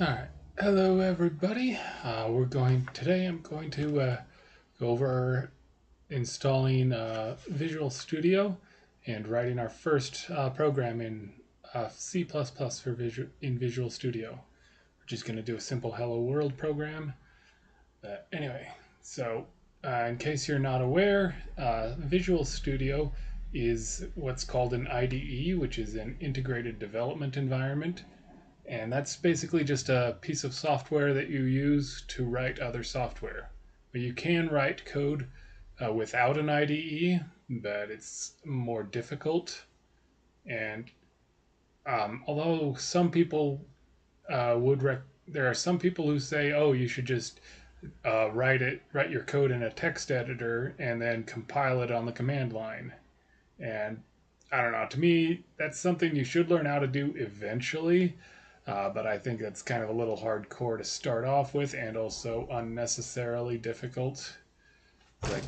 All right. Hello, everybody. Today. I'm going to go over installing Visual Studio and writing our first program in C++ for Visual Studio. We're just going to do a simple Hello World program. Anyway, so in case you're not aware, Visual Studio is what's called an IDE, which is an integrated development environment. And that's basically just a piece of software that you use to write other software. But you can write code without an IDE, but it's more difficult. And although some people there are some people who say, "Oh, you should just write your code in a text editor and then compile it on the command line." And I don't know. To me, that's something you should learn how to do eventually. But I think that's kind of a little hardcore to start off with and also unnecessarily difficult. Like,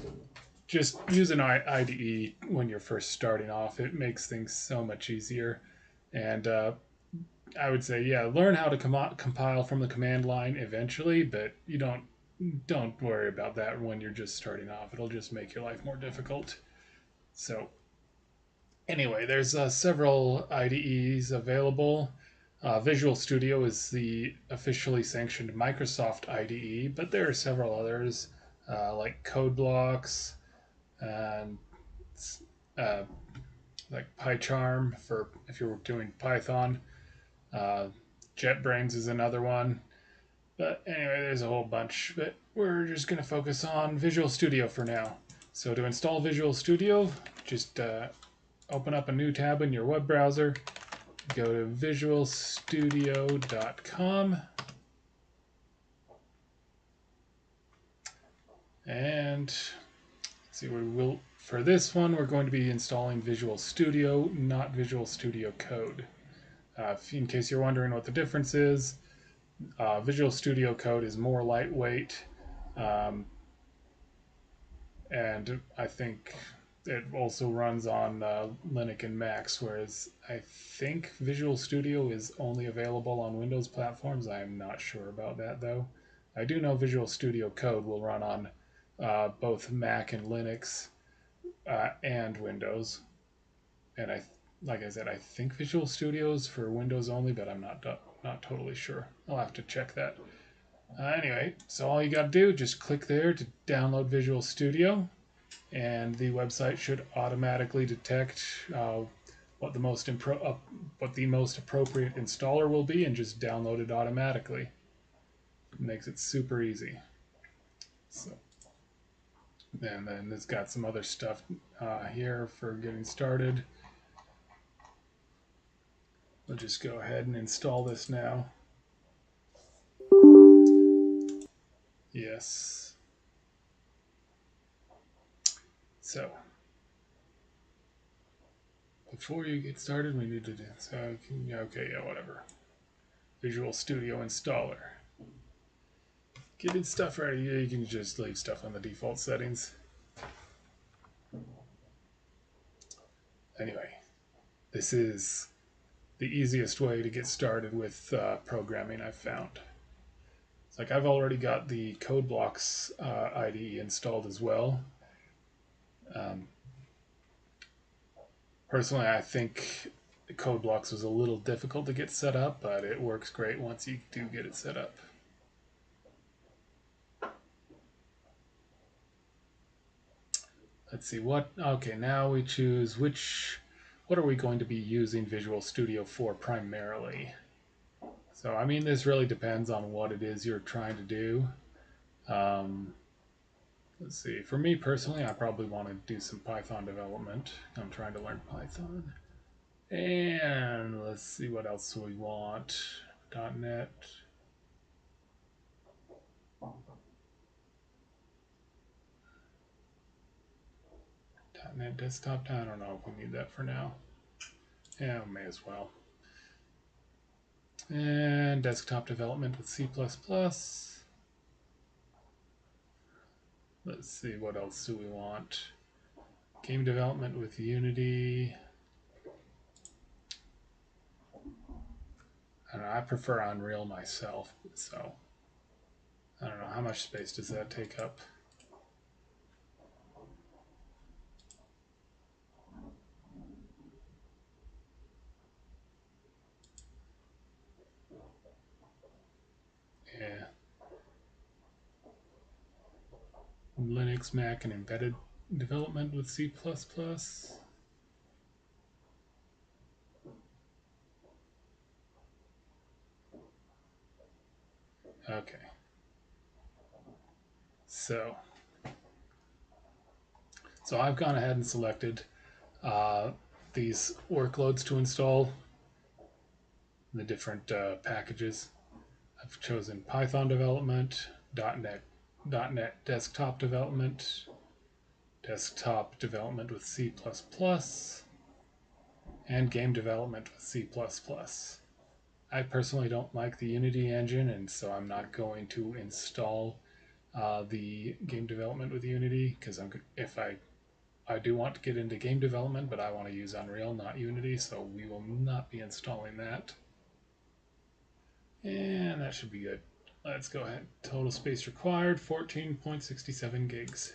just use an IDE when you're first starting off. It makes things so much easier. And I would say, yeah, learn how to compile from the command line eventually, but you don't worry about that when you're just starting off. It'll just make your life more difficult. So anyway, there's several IDEs available. Visual Studio is the officially sanctioned Microsoft IDE, but there are several others like CodeBlocks and uh, like PyCharm for if you're doing Python. Uh, JetBrains is another one. But anyway, there's a whole bunch. But we're just going to focus on Visual Studio for now. So to install Visual Studio, just open up a new tab in your web browser. Go to visualstudio.com and see we will for this one we're going to be installing Visual Studio, not Visual Studio Code. In case you're wondering what the difference is, Visual Studio Code is more lightweight, um, and I think it also runs on Linux and Macs, whereas I think Visual Studio is only available on Windows platforms. I am not sure about that though. I do know Visual Studio Code will run on both Mac and Linux and Windows. And like I said, I think Visual Studio is for Windows only, but I'm not totally sure. I'll have to check that. Anyway, so all you got to do, just click there to download Visual Studio, and the website should automatically detect what the most appropriate installer will be, and just download it automatically. It makes it super easy. So, and then it's got some other stuff here for getting started. We'll just go ahead and install this now. Yes. So, before you get started, we need to do so. Okay, yeah, whatever. Visual Studio installer. Getting stuff ready. You can just leave stuff on the default settings. Anyway, this is the easiest way to get started with programming I've found. It's like I've already got the CodeBlocks IDE installed as well. Um, Personally, I think CodeBlocks was a little difficult to get set up, but it works great once you do get it set up. Let's see okay, now we choose what are we going to be using Visual Studio for primarily. So, I mean, this really depends on what it is you're trying to do. Let's see, for me personally, I probably want to do some Python development. I'm trying to learn Python. And let's see what else we want. .NET. .NET Desktop. I don't know if we need that for now. Yeah, may as well. And desktop development with C++. Let's see, what else do we want? Game development with Unity. I don't know, I prefer Unreal myself, so I don't know how much space does that take up. Yeah. Linux, Mac, and embedded development with C++. Okay. So I've gone ahead and selected these workloads to install, the different packages. I've chosen Python development, .NET desktop development, desktop development with C++, and game development with C++. I personally don't like the Unity engine, and so I'm not going to install the game development with Unity, because if I do want to get into game development, but I want to use Unreal, not Unity, so we will not be installing that. And that should be good. Let's go ahead. Total space required, 14.67 gigs.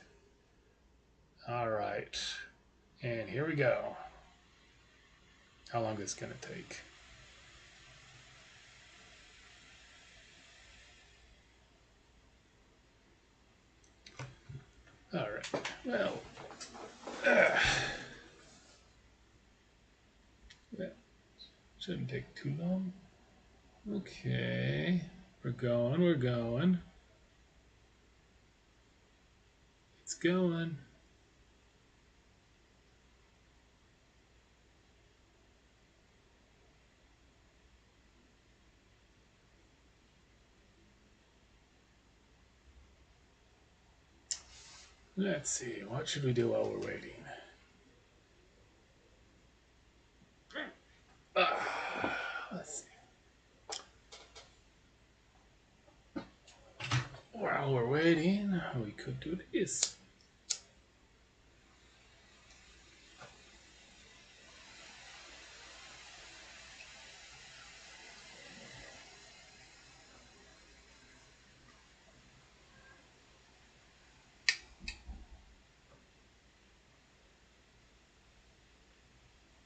All right. And here we go. How long is this going to take? All right. Well, that shouldn't take too long. Okay. We're going. It's going. Let's see. What should we do while we're waiting? Let's see. While we're waiting, we could do this.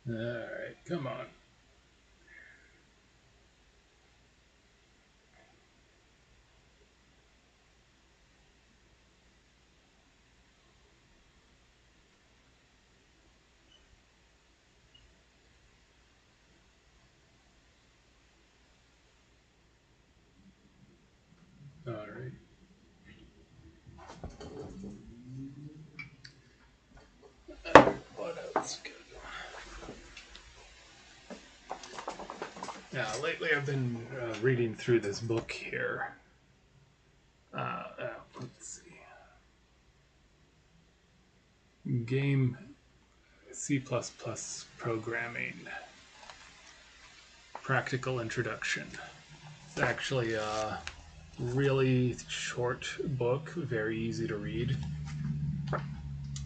All right, come on. All right. What else? Now, lately I've been reading through this book here. Let's see. Game C++ Programming. Practical Introduction. It's actually a really short book, very easy to read.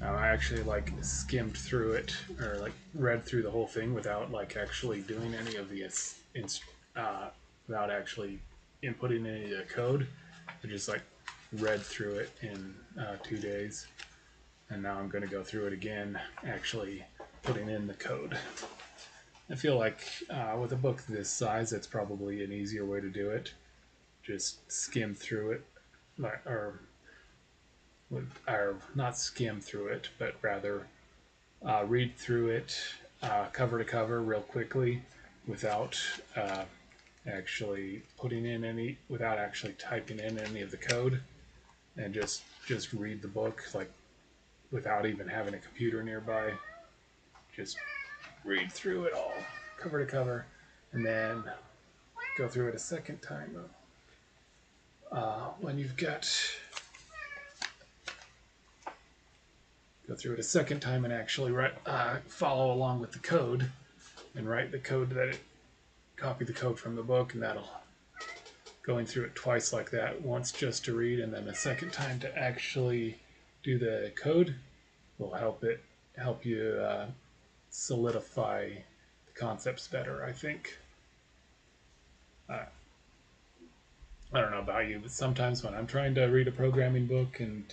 I actually skimmed through it, or read through the whole thing without actually doing any of the without actually inputting any of the code. I just read through it in 2 days, and now I'm going to go through it again, actually putting in the code. I feel like with a book this size, it's probably an easier way to do it. Just skim through it, or not skim through it, but rather read through it cover to cover real quickly without actually without actually typing in any of the code, and just read the book without even having a computer nearby. Just read through it all cover to cover, and then go through it a second time when you've got go through it a second time and actually follow along with the code and write the code copy the code from the book, and that'll going through it twice like that, once just to read and then a second time to actually do the code, will help you solidify the concepts better, I think. I, I don't know about you, but sometimes when I'm trying to read a programming book, and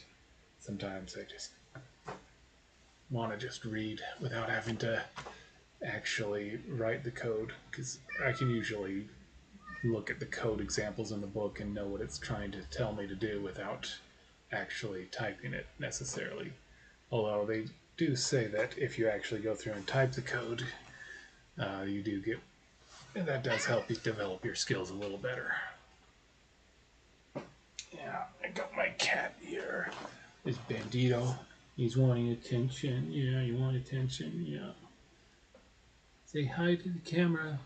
sometimes I just want to just read without having to actually write the code, because I can usually look at the code examples in the book and know what it's trying to tell me to do without actually typing it necessarily. Although they do say that if you actually go through and type the code, you do get, and that does help you develop your skills a little better. Yeah, I got my cat here. It's Bandito. He's wanting attention. Yeah, you want attention? Yeah. Say hi to the camera.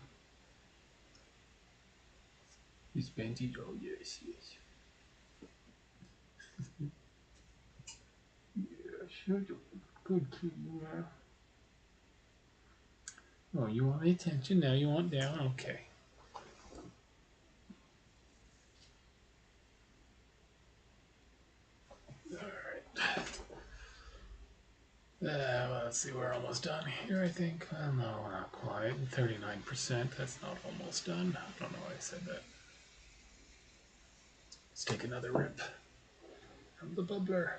It's Bandito. Yes, yes. Yeah, sure. Good kid. Yeah. Oh, you want attention now? You want down? Okay. All right. Well, let's see. We're almost done here, I think. Well, no, not quite. 39%. That's not almost done. I don't know why I said that. Let's take another rip from the bubbler.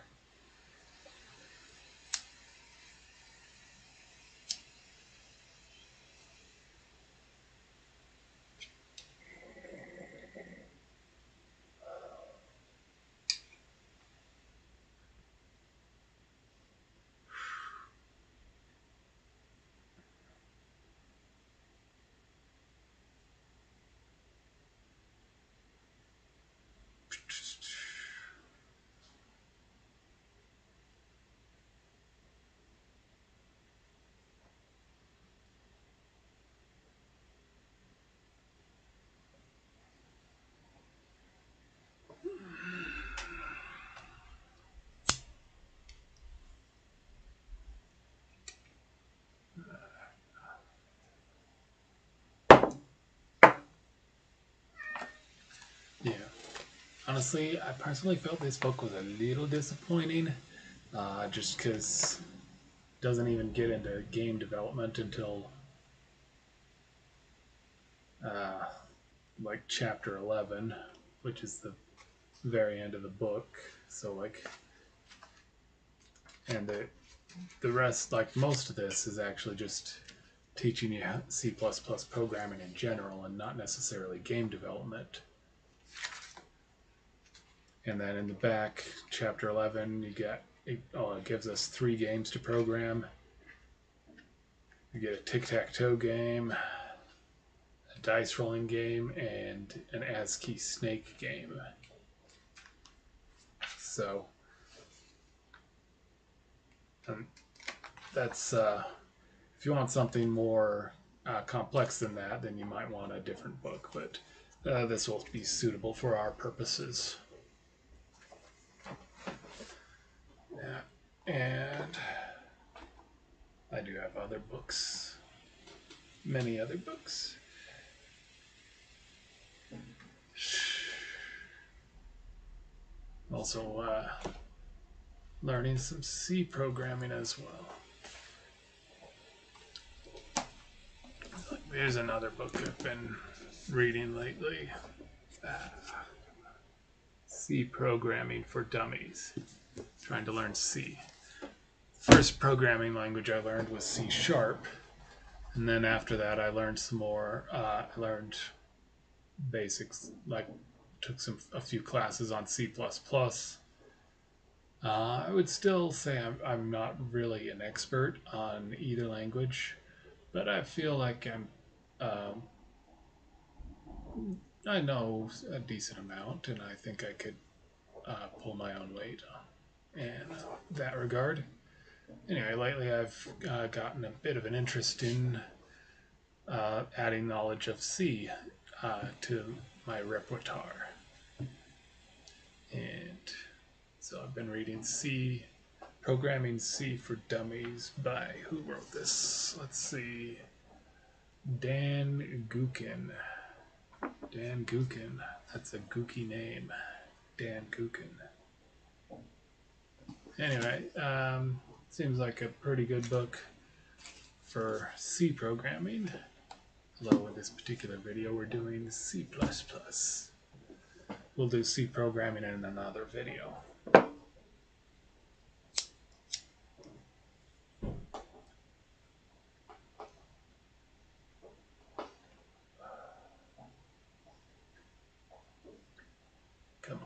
Yeah. Honestly, I personally felt this book was a little disappointing, just because it doesn't even get into game development until uh, like chapter 11, which is the very end of the book. So like, and the rest, like most of this, is actually just teaching you C++ programming in general, and not necessarily game development. And then in the back, chapter 11, you get it gives us 3 games to program. You get a tic-tac-toe game, a dice rolling game, and an ASCII snake game. So that's if you want something more complex than that, then you might want a different book. But this will be suitable for our purposes. Yeah. And I do have other books, many other books. Also, learning some C programming as well. Here's another book I've been reading lately. C Programming for Dummies. Trying to learn C. First programming language I learned was C Sharp. And then after that I learned some more. I learned basics, like took a few classes on C++. I would still say I'm not really an expert on either language, but I feel like um, I know a decent amount, and I think I could pull my own weight in that regard. Anyway, lately I've gotten a bit of an interest in adding knowledge of C to my repertoire. And so I've been reading C, Programming C for Dummies by, who wrote this? Let's see, Dan Gookin. Dan Gookin. That's a gooky name. Dan Gookin. Anyway, seems like a pretty good book for C programming. Although with this particular video we're doing C++. We'll do C programming in another video. Come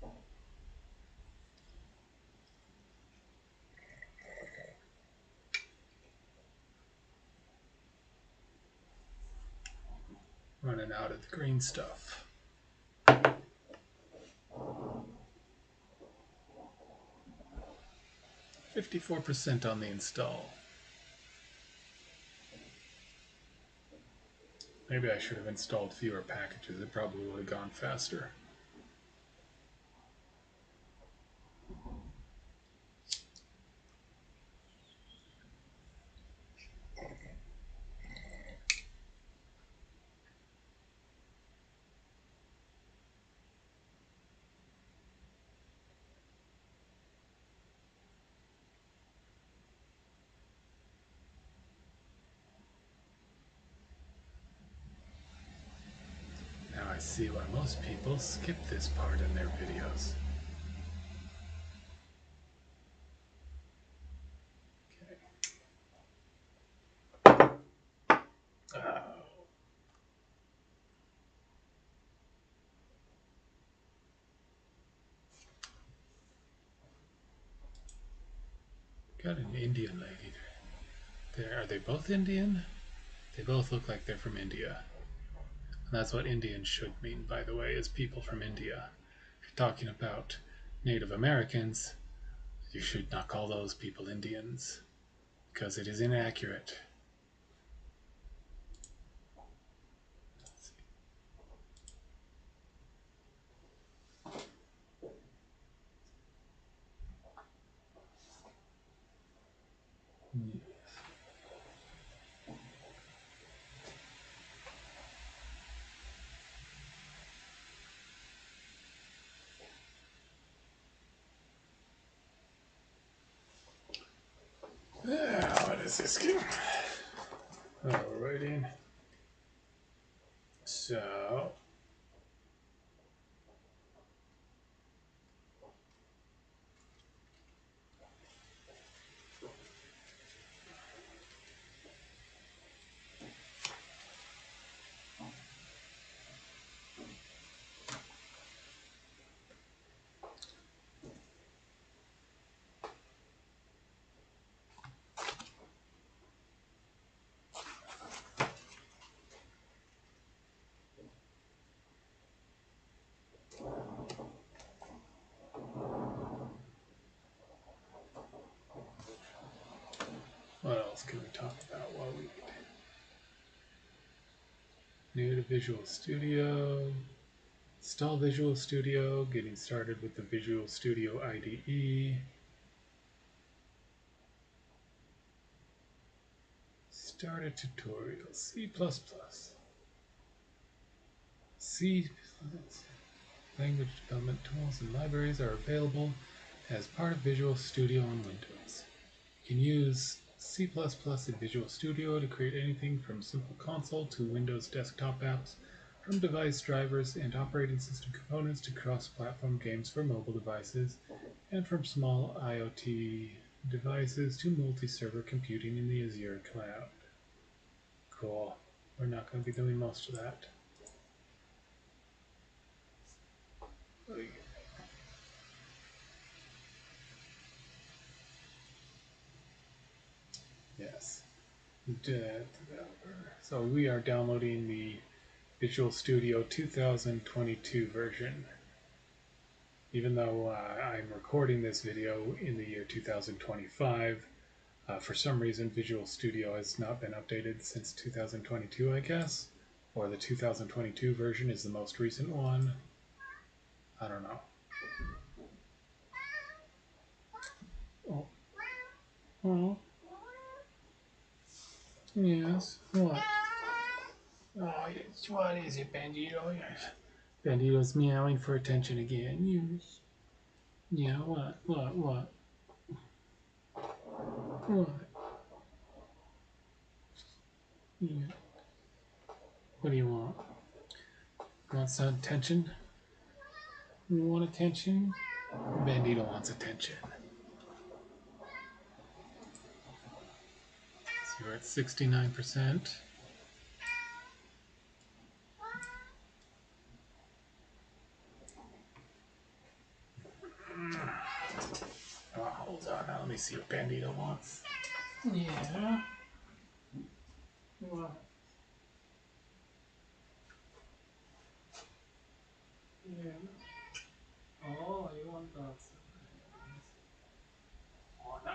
on. Running out of the green stuff. 54% on the install. Maybe I should have installed fewer packages. It probably would have gone faster. Now I see why most people skip this part in their videos. Okay. Oh. Got an Indian lady there. Are they both Indian? They both look like they're from India. And that's what Indian should mean, by the way, is people from India. If you're talking about Native Americans, you should not call those people Indians, because it is inaccurate. What is this game? Alrighty. So what else can we talk about while we wait? New to Visual Studio. Install Visual Studio, getting started with the Visual Studio IDE. Start a tutorial, C++. C language development tools and libraries are available as part of Visual Studio on Windows. You can use C++ in Visual Studio to create anything from simple console to Windows desktop apps, from device drivers and operating system components to cross-platform games for mobile devices, and from small IoT devices to multi-server computing in the Azure cloud. Cool. We're not going to be doing most of that. Yes. So we are downloading the Visual Studio 2022 version. Even though I'm recording this video in the year 2025, for some reason Visual Studio has not been updated since 2022, I guess. Or the 2022 version is the most recent one. I don't know. Oh. Oh. Yes. What? Oh, what is it, Bandito? Bandito's meowing for attention again. You. Yeah, what? What? Yeah. What do you want? Want some attention? You want attention? Bandito wants attention. So we're at 69%. Oh, hold on, now let me see what Bandito wants. Yeah. What? Yeah. Oh, you want that? Oh, no,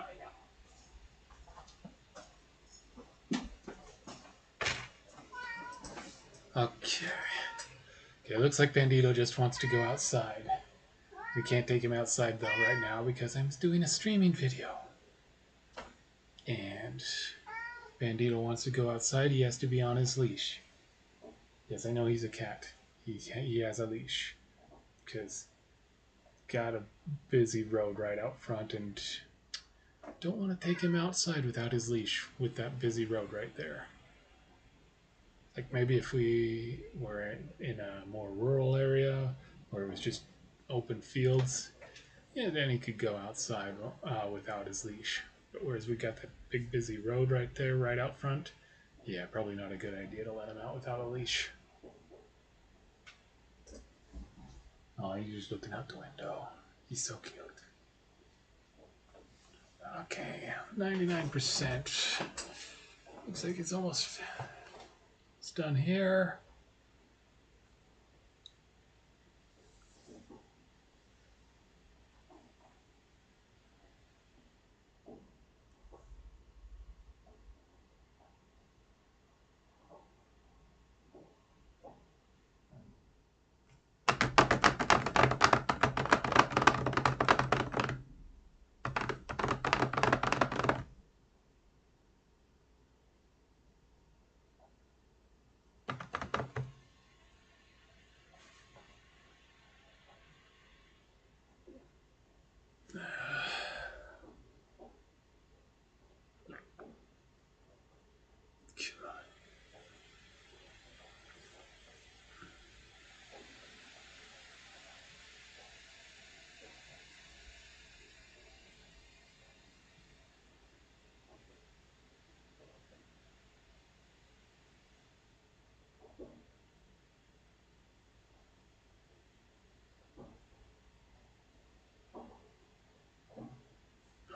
yeah. Okay. Okay, it looks like Bandito just wants to go outside. We can't take him outside though right now because I'm doing a streaming video. And Bandito wants to go outside, he has to be on his leash. Yes, I know he's a cat. He has a leash. Because got a busy road right out front and don't want to take him outside without his leash with that busy road right there. Like maybe if we were in a more rural area where it was just open fields, yeah, then he could go outside without his leash. But whereas we got that big busy road right there, right out front, yeah, probably not a good idea to let him out without a leash. Oh, he's just looking out the window. He's so cute. Okay, 99%. Looks like it's almost done here.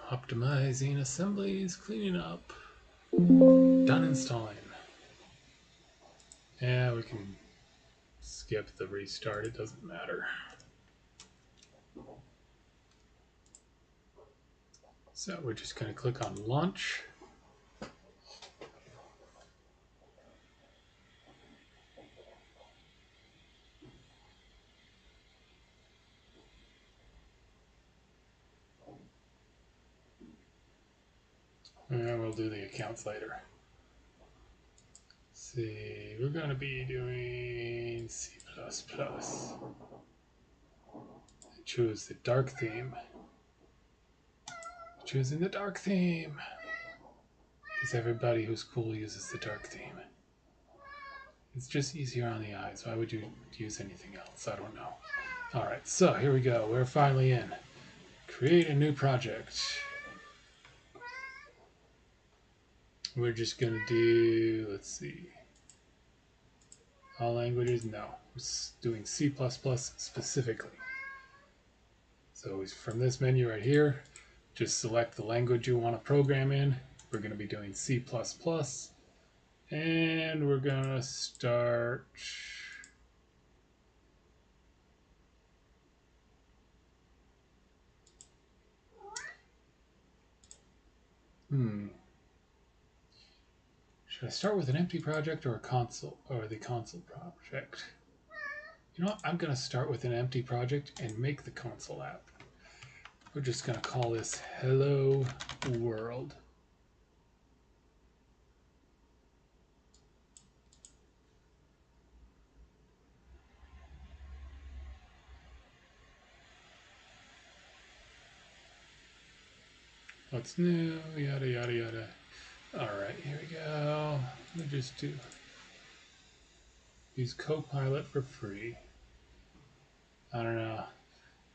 Optimizing assemblies, cleaning up. Done installing. Yeah, we can skip the restart, it doesn't matter. So we're just going to click on launch. And we'll do the accounts later. Let's see, we're going to be doing C++. Choose the dark theme. Choosing the dark theme. Because everybody who's cool uses the dark theme. It's just easier on the eyes. Why would you use anything else? I don't know. Alright, so here we go. We're finally in. Create a new project. We're just going to do, let's see. All languages? No. We're doing C++ specifically. So from this menu right here, just select the language you want to program in. We're going to be doing C++. And we're going to start... Should I start with an empty project or a console or the console project? You know what? I'm going to start with an empty project and make the console app. We're just going to call this Hello World. What's new? Yada, yada, yada. All right, here we go. Let me just use Copilot for free. I don't know.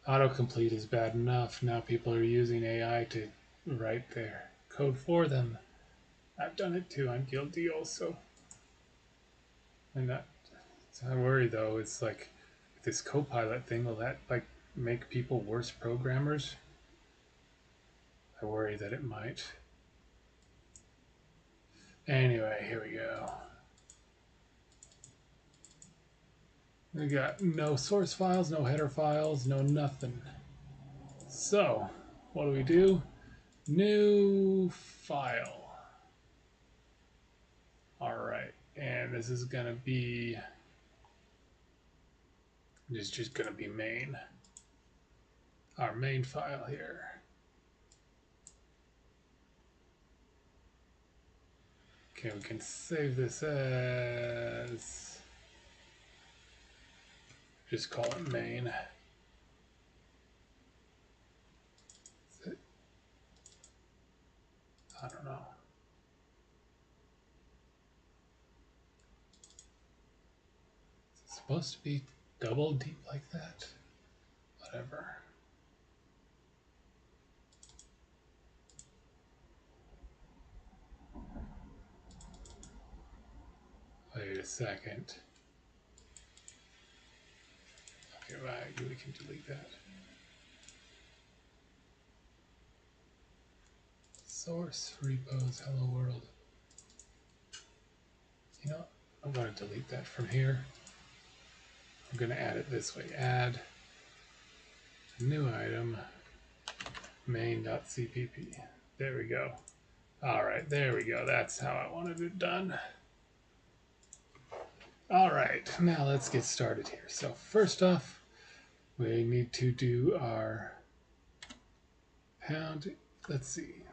Autocomplete is bad enough. Now people are using AI to write their code for them. I've done it too. I'm guilty also. And I worry though. It's like this Copilot thing. Will that like make people worse programmers? I worry that it might. Anyway, here we go. We got no source files, no header files, no nothing. So, what do? New file. Alright, and this is gonna be, it's just gonna be main. Our main file here. Okay, we can save this as, just call it main. I don't know. Is it supposed to be double deep like that? Whatever. Wait a second. Okay, right, we can delete that. Source repos hello world. You know, I'm going to delete that from here. I'm going to add it this way. Add new item main.cpp. There we go. All right, there we go. That's how I wanted it done. All right, now let's get started here. So first off, we need to do our pound. Let's see.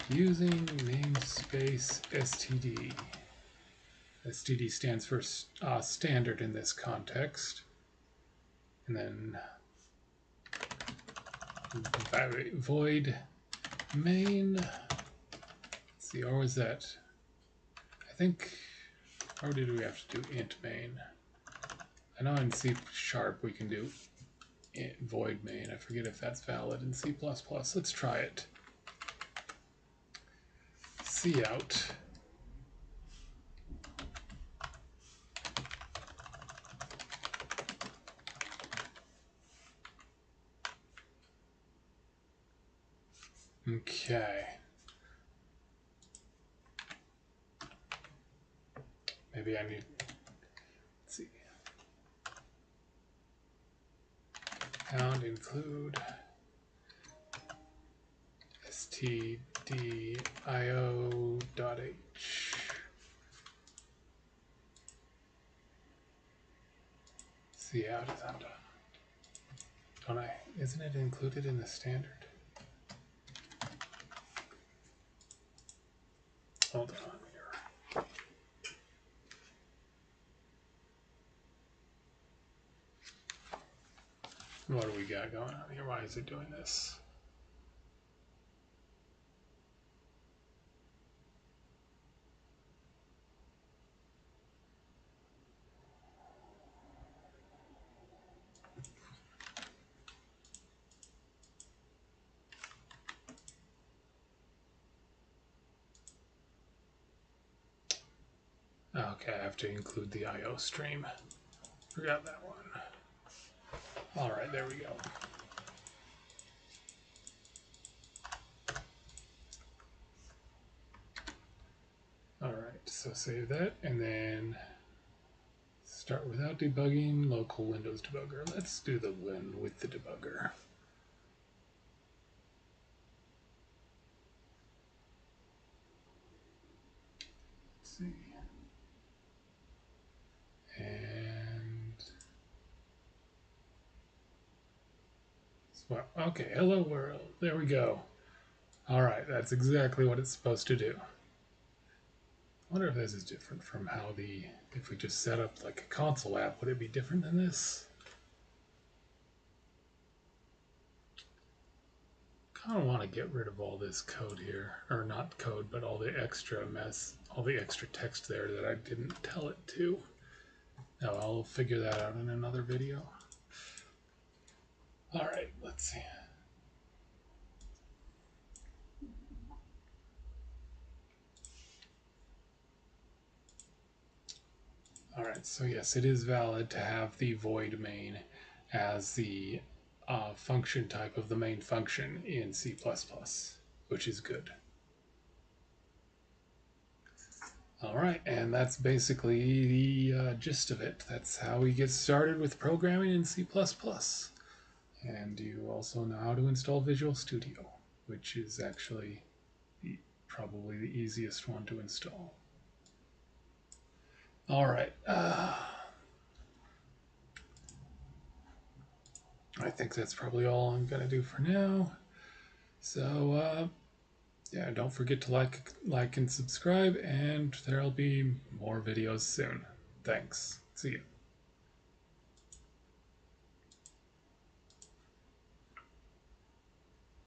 Using namespace std. STD stands for standard in this context. And then void main. Let's see, or was that? I think, or did we have to do int main? I know in C# we can do void main. I forget if that's valid in C++. Let's try it. Cout. Okay. Maybe I need, let's see. Pound include stdio.h. Cout is undone. Don't I? Isn't it included in the standard? Hold on here. What do we got going on here? Why is it doing this? Okay, I have to include the IO stream. Forgot that one. All right, there we go. All right, so save that and then start without debugging, local Windows debugger. Let's do the one with the debugger. Let's see. And well, okay, hello world. There we go. All right, that's exactly what it's supposed to do. I wonder if this is different from how if we just set up like a console app, would it be different than this? kind of want to get rid of all this code here, or not code, but all the extra mess, all the extra text there that I didn't tell it to. Now I'll figure that out in another video. All right, let's see. All right, so yes, it is valid to have the void main as the function type of the main function in C++, which is good. All right, and that's basically the gist of it. That's how we get started with programming in C++. And you also know how to install Visual Studio, which is actually probably the easiest one to install. All right. I think that's probably all I'm going to do for now. So, yeah, don't forget to like and subscribe, and there'll be more videos soon. Thanks. See you.